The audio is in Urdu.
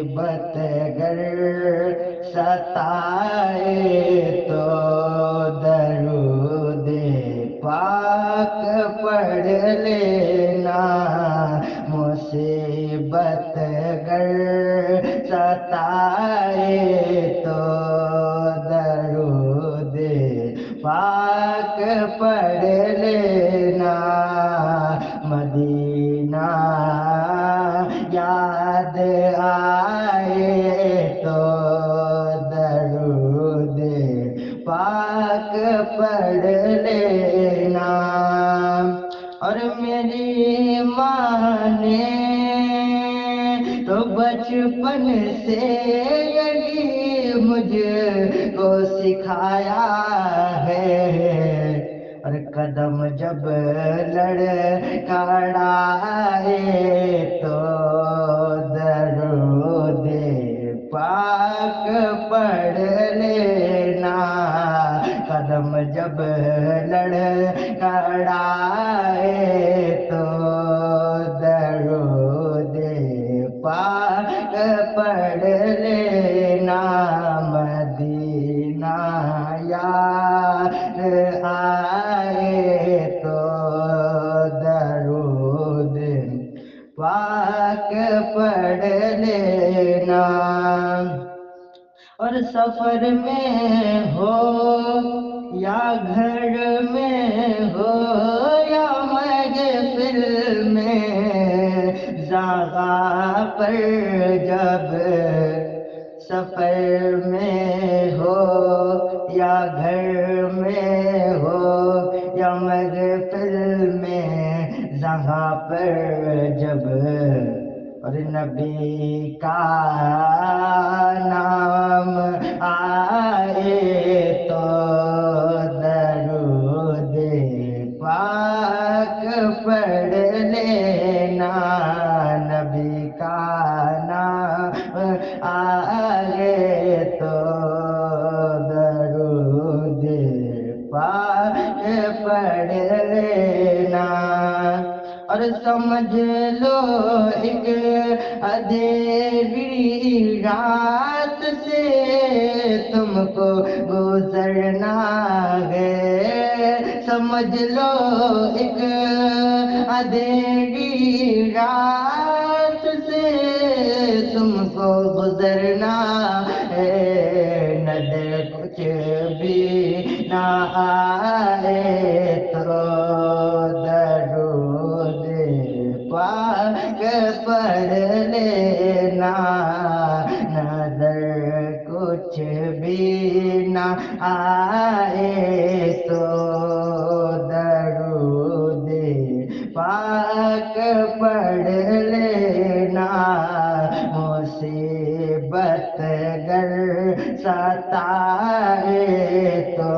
مصیبت گر ستائے تو درود پاک پڑھ لینا، مصیبت گر ستائے تو درود پاک پڑھ لینا، مدینہ یاد آئے تو درود پاک پڑھ لینا۔ اور میری ماں نے تو بچپن سے یہی مجھ کو سکھایا ہے، اور قدم جب لڑکھڑائے تو درود پاک پڑھ لینا، قدم جب لڑکھڑائے تو درود پاک پڑھ لینا، مدینہ یاد آئے تو درود پاک پڑھ لینا۔ اور سفر میں ہو یا گھر میں ہو یا محفل میں، جگہ پر جب سفر میں ہو یا گھر میں ہو یا محفل میں، جگہ پر جب اور نبی کا نام آئے تو درود پاک پڑھ لینا، نبی کا نام آئے تو درود پاک پڑھ لینا۔ اور سمجھ لو ایک اندھیری رات سے تم کو گزرنا ہے، سمجھ لو ایک اندھیری رات سے تم کو گزرنا ہے، نظر کچھ بھی نہ آئے تو درود پاک پڑھ لینا، نظر کچھ بھی نہ آئے تو درود پاک پڑھ لینا، مصیبت گر ستائے تو